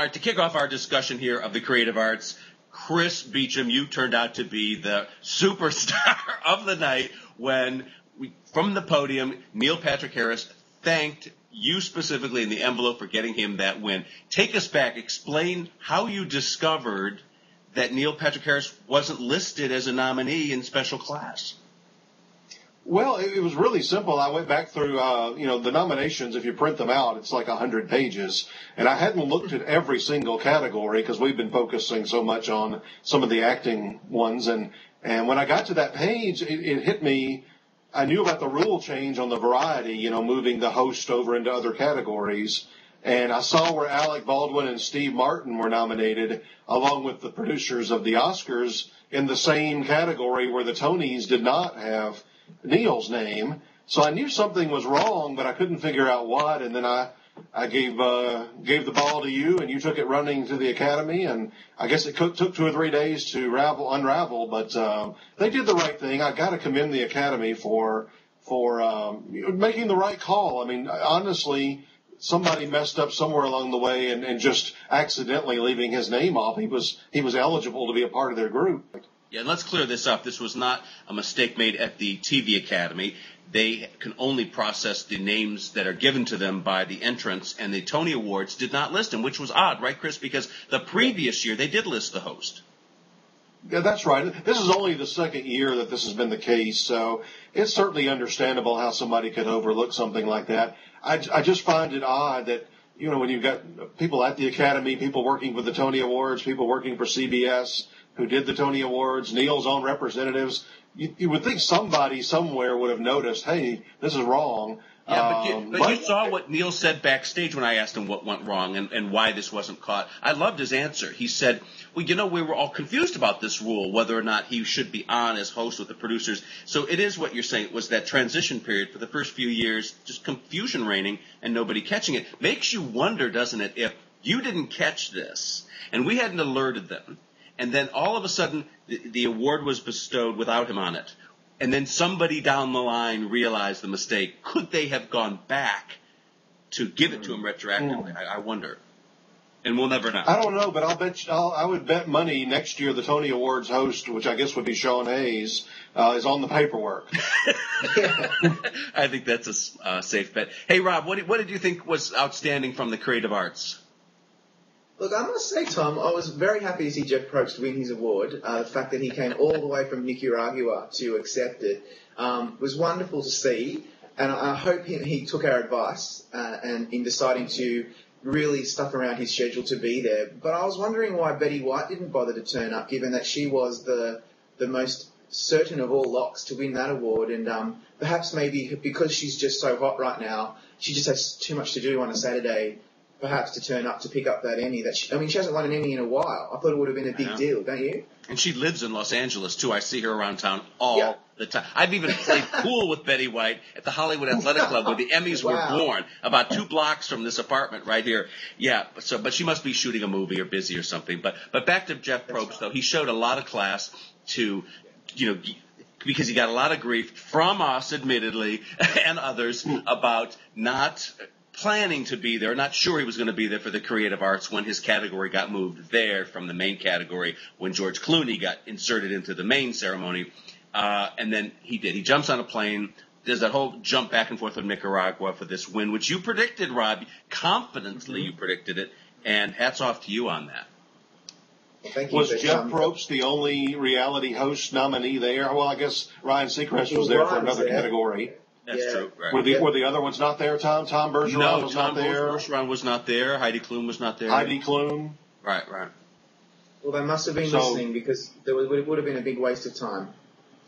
All right, to kick off our discussion here of the creative arts, Chris Beachum, you turned out to be the superstar of the night when, from the podium, Neil Patrick Harris thanked you specifically in the envelope for getting him that win. Take us back. Explain how you discovered that Neil Patrick Harris wasn't listed as a nominee in special class. Well, it was really simple. I went back through, the nominations. If you print them out, it's like 100 pages. And I hadn't looked at every single category because we've been focusing so much on some of the acting ones. And when I got to that page, it hit me. I knew about the rule change on the variety, moving the host over into other categories. And I saw where Alec Baldwin and Steve Martin were nominated, along with the producers of the Oscars, in the same category where the Tonys did not have Neil's name. So I knew something was wrong, but I couldn't figure out what. And then I gave the ball to you, and you took it running to the Academy. And I guess it took 2 or 3 days to unravel, but they did the right thing. I got to commend the Academy for making the right call. I mean, honestly, somebody messed up somewhere along the way and just accidentally leaving his name off. He was eligible to be a part of their group. Yeah, and let's clear this up. This was not a mistake made at the TV Academy. They can only process the names that are given to them by the entrants, and the Tony Awards did not list him, which was odd, right, Chris? Because the previous year they did list the host. Yeah, that's right. This is only the second year that this has been the case, so it's certainly understandable how somebody could overlook something like that. I just find it odd that, when you've got people at the Academy, people working for the Tony Awards, people working for CBS who did the Tony Awards, Neil's own representatives, you would think somebody somewhere would have noticed, hey, this is wrong. Yeah, but you saw what Neil said backstage when I asked him what went wrong and why this wasn't caught. I loved his answer. He said, well, we were all confused about this rule, whether or not he should be on as host with the producers. So it is what you're saying. It was that transition period for the first few years, just confusion reigning and nobody catching it. Makes you wonder, doesn't it, if you didn't catch this and we hadn't alerted them, and then all of a sudden the award was bestowed without him on it. And then somebody down the line realized the mistake. Could they have gone back to give it to him retroactively? I wonder. And we'll never know. I don't know, but I would bet money next year the Tony Awards host, which I guess would be Sean Hayes, is on the paperwork. I think that's a safe bet. Hey, Rob, what did you think was outstanding from the creative arts? Look, I must say, Tom, I was very happy to see Jeff Probst win his award. The fact that he came all the way from Nicaragua to accept it was wonderful to see. And I hope he took our advice and in deciding to really stuff around his schedule to be there. But I was wondering why Betty White didn't bother to turn up, given that she was the most certain of all locks to win that award. And perhaps maybe because she's just so hot right now, she just has too much to do on a Saturday, perhaps to turn up to pick up that Emmy. She hasn't won an Emmy in a while. I thought it would have been a big deal, don't you? And she lives in Los Angeles, too. I see her around town all the time. I've even played pool with Betty White at the Hollywood Athletic Club where the Emmys were born, about 2 blocks from this apartment right here. Yeah, but she must be shooting a movie or busy or something. But back to Jeff Probst, though. He showed a lot of class to, because he got a lot of grief from us, admittedly, and others about not planning to be there, not sure he was going to be there for the creative arts when his category got moved there from the main category when George Clooney got inserted into the main ceremony. And then he did. He jumps on a plane. There's that whole jump back and forth with Nicaragua for this win, which you predicted, Rob. Confidently you predicted it, and hats off to you on that. Thank you. Was Jeff Probst the only reality host nominee there? Well, I guess Ryan Seacrest was there for another category. That's true. Right. Were the other ones not there, Tom? Tom Bergeron was not there. No, Tom Bergeron was not there. Heidi Klum was not there. Heidi Klum. Right. Well, they must have been listening because it would have been a big waste of time.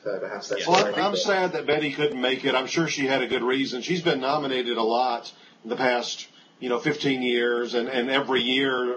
So perhaps that's Well, I'm sad that Betty couldn't make it. I'm sure she had a good reason. She's been nominated a lot in the past, 15 years, and every year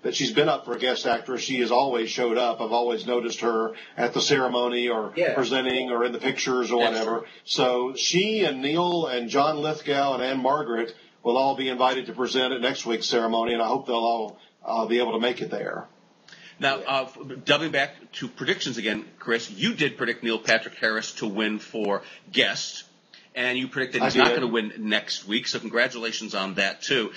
that she's been up for a guest actress, she has always showed up. I've always noticed her at the ceremony or presenting or in the pictures or whatever. So she and Neil and John Lithgow and Ann Margaret will all be invited to present at next week's ceremony, and I hope they'll all be able to make it there. Now, doubling back to predictions again, Chris, you did predict Neil Patrick Harris to win for guest, and you predict that he's not going to win next week, so congratulations on that, too.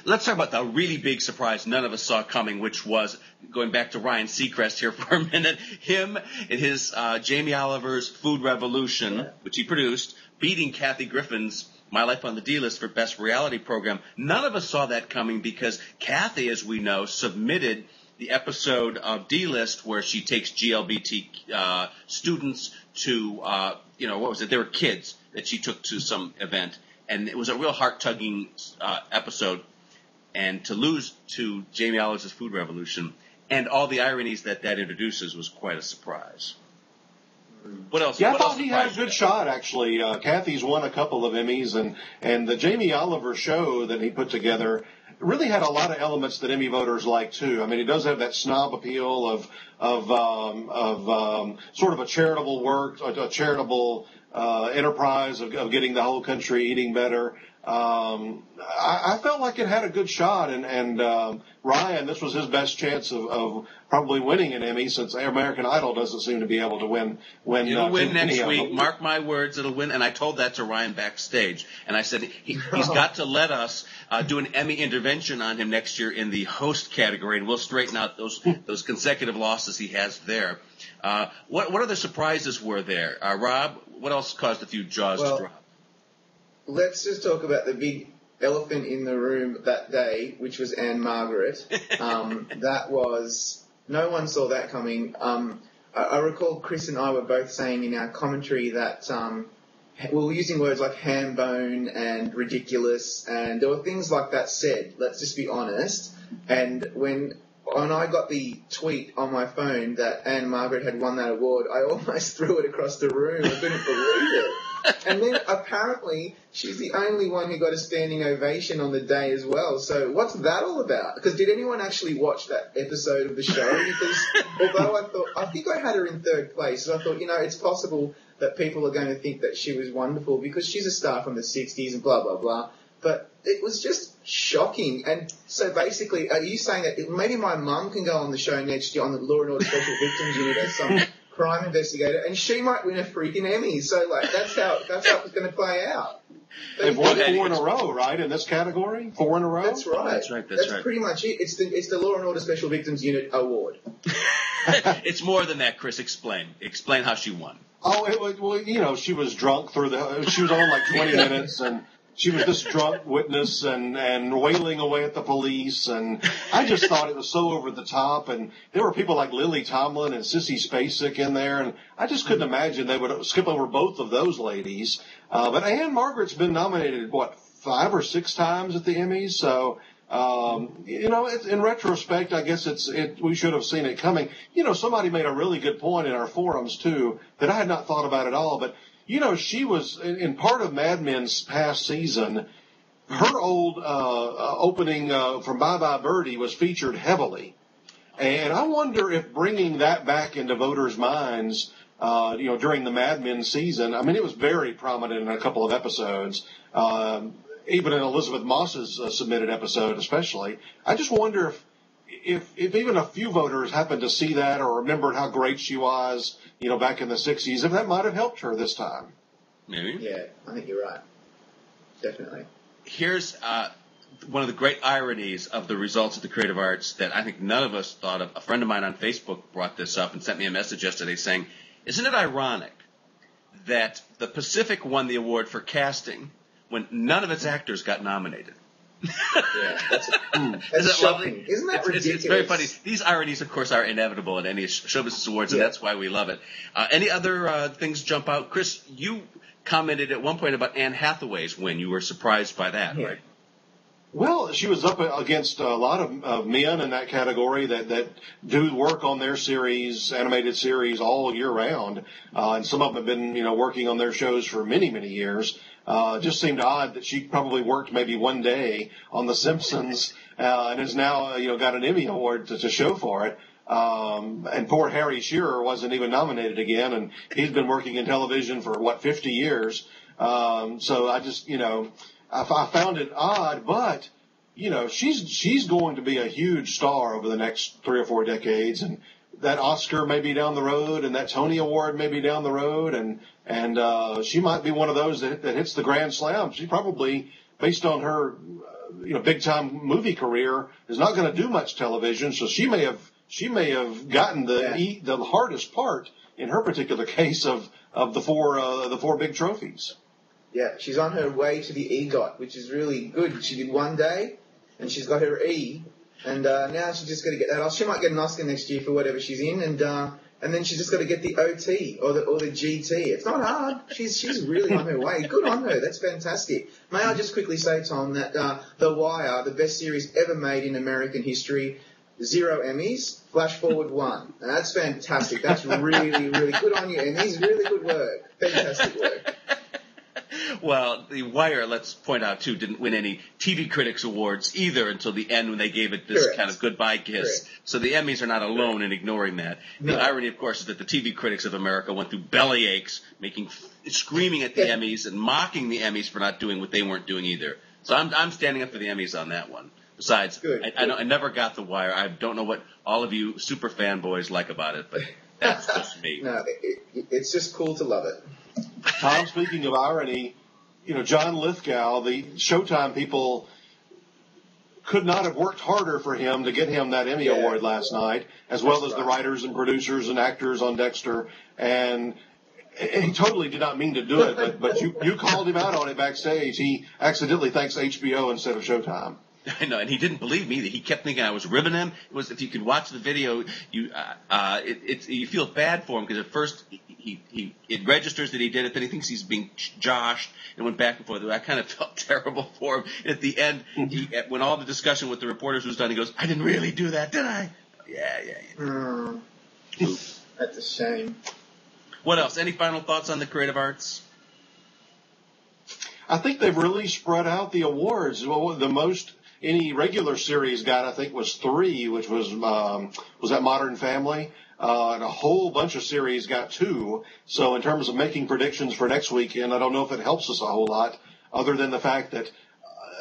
Let's talk about the really big surprise none of us saw coming, which was, going back to Ryan Seacrest here for a minute, him and his Jamie Oliver's Food Revolution, which he produced, beating Kathy Griffin's My Life on the D-List for Best Reality Program. None of us saw that coming because Kathy, as we know, submitted the episode of D-List where she takes GLBT students to, what was it? They were kids that she took to some event. And it was a real heart-tugging episode. And to lose to Jamie Oliver's Food Revolution and all the ironies that introduces was quite a surprise. What else? Yeah, I thought he had a good shot, actually. Kathy's won a couple of Emmys, and the Jamie Oliver show that he put together really had a lot of elements that Emmy voters like too. I mean, it does have that snob appeal of sort of a charitable work, a charitable enterprise of getting the whole country eating better. I felt like it had a good shot, and Ryan, this was his best chance of probably winning an Emmy, since American Idol doesn't seem to be able to win. It'll win next week. Mark my words, it'll win. And I told that to Ryan backstage, and I said he's got to let us do an Emmy intervention on him next year in the host category, and we'll straighten out those consecutive losses he has there. What other surprises were there, Rob? What else caused a few jaws to drop? Let's just talk about the big elephant in the room that day, which was Anne Margaret. No one saw that coming. I recall Chris and I were both saying in our commentary that we were using words like ham bone and ridiculous, and there were things like that said. Let's just be honest. And when I got the tweet on my phone that Anne Margaret had won that award, I almost threw it across the room. I couldn't believe it. And then apparently she's the only one who got a standing ovation on the day as well. So what's that all about? Because did anyone actually watch that episode of the show? Because although I think I had her in third place, so I thought, it's possible that people are going to think that she was wonderful because she's a star from the 60s and blah, blah, blah. But it was just shocking. And so basically, are you saying that maybe my mum can go on the show next year on the Law and Order Special Victims Unit as some crime investigator, and she might win a freaking Emmy? So that's how it's going to play out. They've won 4 in a row, right? In this category, 4 in a row. That's right. That's right. That's pretty much it. It's the Law and Order Special Victims Unit award. It's more than that, Chris. Explain how she won. Oh, she was drunk she was on like 20 minutes, and she was this drunk witness and wailing away at the police, and I just thought it was so over the top, and there were people like Lily Tomlin and Sissy Spacek in there, and I just couldn't imagine they would skip over both of those ladies. But Anne Margaret's been nominated, 5 or 6 times at the Emmys, so in retrospect, I guess we should have seen it coming. Somebody made a really good point in our forums too that I had not thought about at all, but she was in part of Mad Men's past season. Her old opening from Bye Bye Birdie was featured heavily, and I wonder if bringing that back into voters' minds, during the Mad Men season. I mean, it was very prominent in a couple of episodes. Even in Elizabeth Moss's submitted episode, especially. I just wonder if even a few voters happened to see that or remembered how great she was, back in the 60s, if that might have helped her this time. Maybe. Yeah, I think you're right. Definitely. Here's one of the great ironies of the results of the Creative Arts that I think none of us thought of. A friend of mine on Facebook brought this up and sent me a message yesterday saying, isn't it ironic that the Pacific won the award for casting when none of its actors got nominated? Yeah, that's Isn't lovely? Isn't that ridiculous? It's very funny. These ironies, of course, are inevitable at any show business awards, and that's why we love it. Any other things jump out? Chris, you commented at one point about Anne Hathaway's win. You were surprised by that, right? Well, she was up against a lot of men in that category that do work on their animated series all year round. And some of them have been, working on their shows for many, many years. It just seemed odd that she probably worked maybe one day on The Simpsons, and has now, got an Emmy Award to show for it. And poor Harry Shearer wasn't even nominated again, and he's been working in television for 50 years. So I just, I found it odd, but, she's going to be a huge star over the next 3 or 4 decades. And that Oscar may be down the road, and that Tony Award may be down the road, and she might be one of those that hits the grand slam. She probably, based on her big time movie career, is not going to do much television, so she may have gotten the hardest part in her particular case of the four big trophies. Yeah, she's on her way to the EGOT, which is really good. She did one day, and she's got her E, and now she's just got to get that. She might get an Oscar next year for whatever she's in, and then she's just got to get the OT or the GT. It's not hard. She's really on her way. Good on her. That's fantastic. May I just quickly say, Tom, that The Wire, the best series ever made in American history, 0 Emmys, flash forward 1. And that's fantastic. That's really, really good on you, Emmys. Really good work. Fantastic work. Well, The Wire, let's point out, too, didn't win any TV Critics Awards either until the end when they gave it this kind of goodbye kiss. Correct. So the Emmys are not alone in ignoring that. No. The irony, of course, is that the TV critics of America went through belly aches, screaming at the Emmys and mocking the Emmys for not doing what they weren't doing either. So I'm standing up for the Emmys on that one. Besides, I never got The Wire. I don't know what all of you super fanboys like about it, but that's just me. No, it's just cool to love it. Tom, speaking of irony, John Lithgow, the Showtime people could not have worked harder for him to get him that Emmy Award last night, as well as the writers and producers and actors on Dexter. And he totally did not mean to do it, but you called him out on it backstage. He accidentally thanks HBO instead of Showtime. I know, and he didn't believe me. That he kept thinking I was ribbing him. It was, if you could watch the video, you feel bad for him because at first it registers that he did it, then he thinks he's being joshed and went back and forth. I kind of felt terrible for him. And at the end, when all the discussion with the reporters was done, he goes, "I didn't really do that, did I?" Yeah. That's a shame. What else? Any final thoughts on the creative arts? I think they've really spread out the awards. Well, the most any regular series got, I think, was 3, which was that Modern Family, and a whole bunch of series got 2. So in terms of making predictions for next weekend, I don't know if it helps us a whole lot, other than the fact that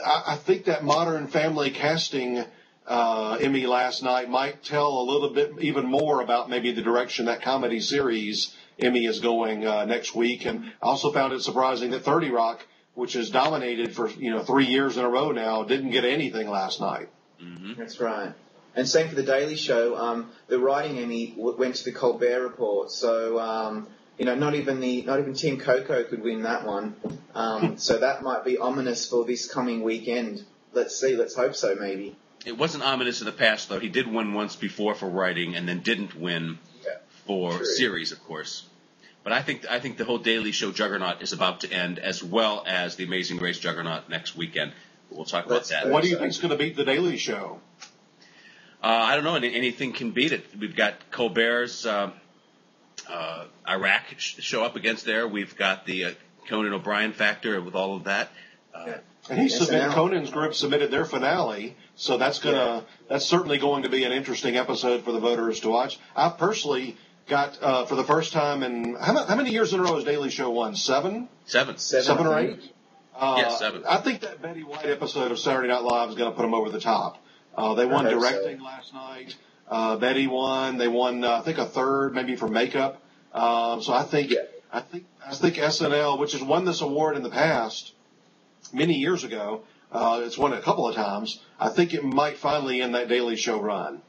I think that Modern Family casting Emmy last night might tell a little bit even more about maybe the direction that comedy series Emmy is going next week. And I also found it surprising that 30 Rock, which has dominated for 3 years in a row now, didn't get anything last night. Mm-hmm. That's right. And same for the Daily Show. The writing Emmy went to the Colbert Report, so not even Team Coco could win that one. So that might be ominous for this coming weekend. Let's see. Let's hope so. Maybe. It wasn't ominous in the past, though. He did win once before for writing, and then didn't win for series, of course. But I think the whole Daily Show juggernaut is about to end, as well as the Amazing Race juggernaut next weekend. We'll talk about that. What do you think is going to beat the Daily Show? I don't know. Anything can beat it. We've got Colbert's Iraq show up against there. We've got the Conan O'Brien factor with all of that. And Conan's group submitted their finale, so that's certainly going to be an interesting episode for the voters to watch. I personally got for the first time in how many years in a row has Daily Show won? 7? 7 or 8? Yes, 7. I think that Betty White episode of Saturday Night Live is going to put them over the top. They won directing last night. Betty won. They won, I think, a third, maybe for makeup. So I think SNL, which has won this award in the past, many years ago, it's won it a couple of times. I think it might finally end that Daily Show run.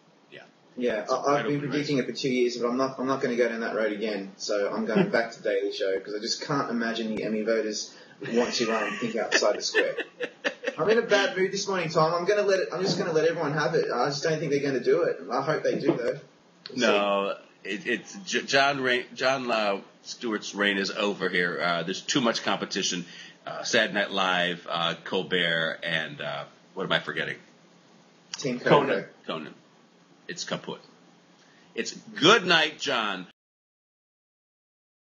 Yeah, I've been predicting it for 2 years, but I'm not going to go down that road again. So I'm going back to Daily Show because I just can't imagine the Emmy voters want to think outside the square. I'm in a bad mood this morning, Tom. I'm just going to let everyone have it. I just don't think they're going to do it. I hope they do, though. No, it's Jon Stewart's reign is over here. There's too much competition. Saturday Night Live, Colbert, and what am I forgetting? Team Conan. It's kaput. It's good night, John.